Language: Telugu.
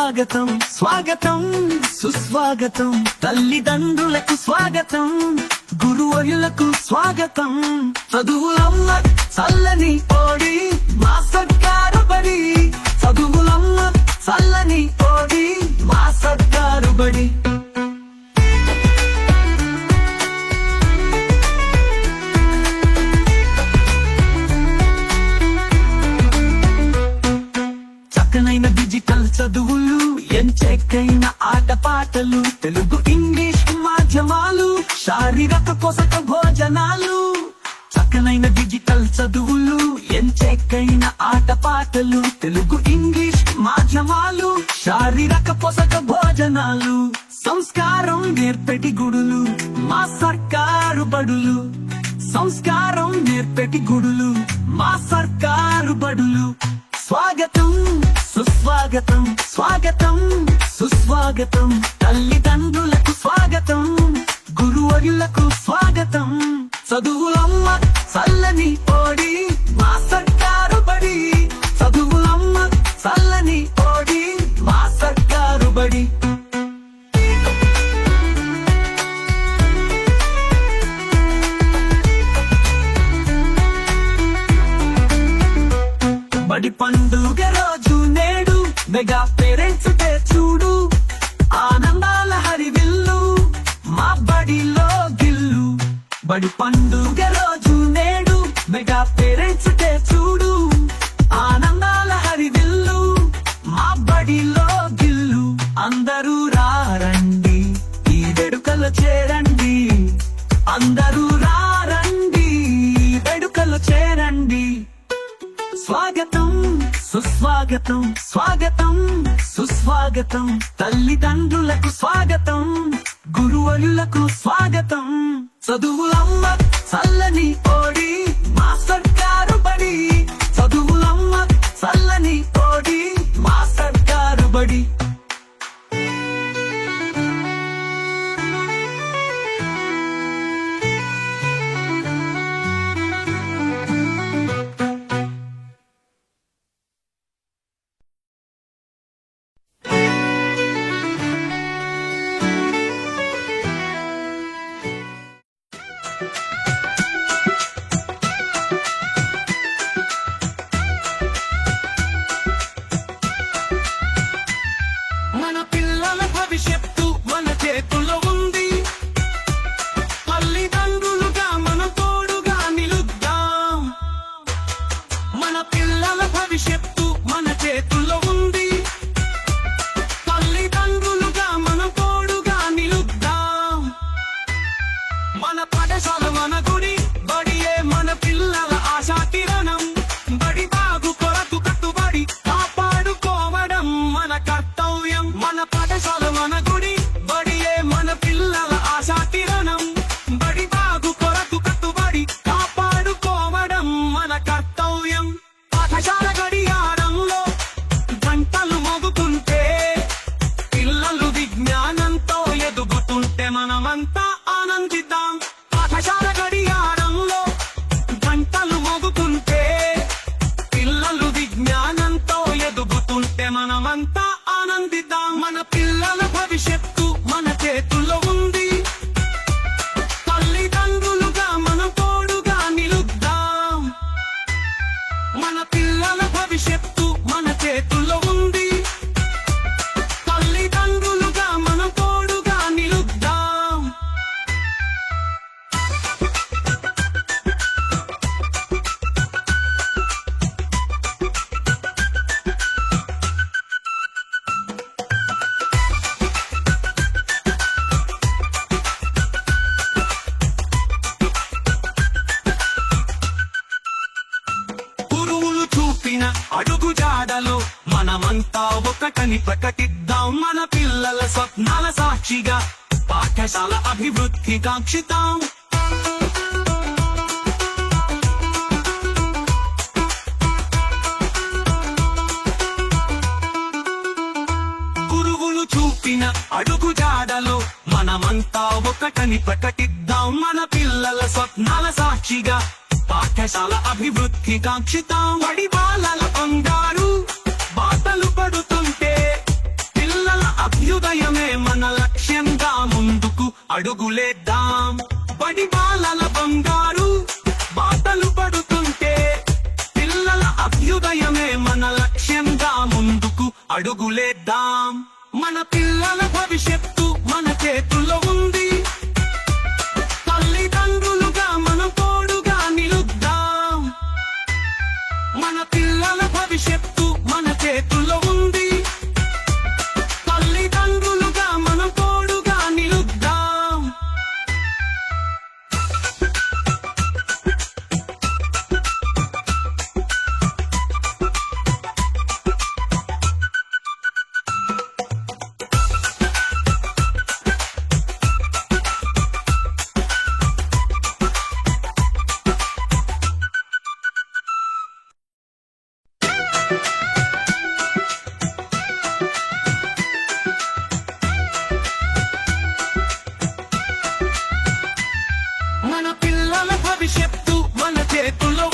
స్వాగతం స్వాగతం సుస్వాగతం తల్లిదండ్రులకు స్వాగతం గురువర్యులకు స్వాగతం చదువులమ్మ చల్లని ఓడి మా సర్కారు బడి చదువులమ్మ చల్లని ఓడి మా సర్కారు బడి చక్కనైన డిజిటల్ చదువులు ఎంచక్కైన ఆటపాటలు తెలుగు ఇంగ్లీష్ మాధ్యమాలు శారీరక పోషక భోజనాలు చక్కనైన డిజిటల్ చదువులు ఎంచక్కైన ఆటపాటలు తెలుగు ఇంగ్లీష్ మాధ్యమాలు శారీరక పోషక భోజనాలు సంస్కారం నేర్పెటి గుడులు మా సర్కారు బడులు సంస్కారం నేర్పెటి గుడులు మా సర్కారు బడులు స్వాగతం సుస్వాగతం స్వాగతం సుస్వాగతం తల్లిదండ్రులకు స్వాగతం గురువర్యులకు స్వాగతం చదువులమ్మ చల్లని ఓడి మా సర్కారు బడి చదువులమ్మ చల్లని ఓడి మా సర్కారు బడి బడి పండుగ రోజు నేడు మెగా పేరెంట్స్ డే చూడు ఆనందాల హరివిల్లు మా బడిలో గిల్లు బడి పండుగ రోజు నేడు మెగా పేరెంట్స్ డే చూడు ఆనందాల హరివిల్లు మా బడిలో గిల్లు అందరూ రారండి ఈ వేడుకలో చేరండి అందరూ రారండి ఈ వేడుకలో చేరండి స్వాగతం సుస్వాగతం స్వాగతం సుస్వాగతం తల్లిదండ్రులకు స్వాగతం గురువర్యులకు స్వాగతం చదువులమ్మ చల్లని ఓడి మా సర్కారు బడి చదువులమ్మ చల్లని ఓడి మా సర్కారు బడి మన పిల్లల భవిష్యత్తు మన చేతుల్లో ఉంది తల్లిదండ్రులుగా మన తోడుగా నిలుద్దాం మన పిల్లల భవిష్యత్తు మన చేతుల్లో ఉంది తల్లిదండ్రులుగా మన తోడుగా నిలుద్దాం మన పాఠశాల మన గుడి బడియే మన పిల్లల ఆశా కిరణం బడి బాగు కొరకు కట్టుబడి కాపాడుకోవడం మన కర్తవ్యం మన పాఠశాల మన గుడి బడియే మన పిల్లల ఆశా కిరణం బడి బాగు కొరకు కట్టుబడి కాపాడుకోవడం మన కర్తవ్యం పాఠశాల గడియారంలో గంటలు మోగుతుంటే పిల్లలు విజ్ఞానంతో ఎదుగుతుంటే మనమంతా ఆనందిద్దాం పాఠశాల గడియారంలో గంటలు మోగుతుంటే పిల్లలు విజ్ఞానంతో ఎదుగుతుంటే మనమంతా ఆనందిద్దాం మన పిల్లల భవిష్యత్తు మన చేతుల్లో ఉంది తల్లిదండ్రులుగా మనం తోడుగా నిలుద్దాం మన పిల్లల భవిష్యత్తు మన చేతుల్లో ఉంది తల్లిదండ్రులుగా మనం తోడుగా నిలుద్దాం గురువులు చూపిన అడుగు జాడలో మనమంతా ఒకటని ప్రకటిద్దాం మన పిల్లల స్వప్నాల సాక్షిగా పాఠశాల అభివృద్ధి కాంక్షిద్దాం గురువులు చూపిన అడుగు జాడలో మనమంతా ఒకటని ప్రకటిద్దాం మన పిల్లల స్వప్నాల సాక్షిగా పాఠశాల అభివృద్ధి కాంక్షితాం బడి బాలల బంగారు బాటలు పడుతుంటే అడుగులేద్దాం. బడి బాలల బంగారు బాటలు పడుతుంటే పిల్లల అభ్యుదయమే మన లక్ష్యంగా ముందుకు అడుగులేద్దాం. మన పిల్లల భవిష్యత్తు మన చేతుల్లో ఉంది. తల్లిదండ్రులుగా మనం తోడుగా నిలుద్దాం. మన పిల్లల భవిష్యత్తు మన చేతుల్లో ఉంది. తల్లిదండ్రులుగా మనం తోడుగా నిలుద్దాం. మన పిల్లల భవిష్యత్తు మన చేతుల్లో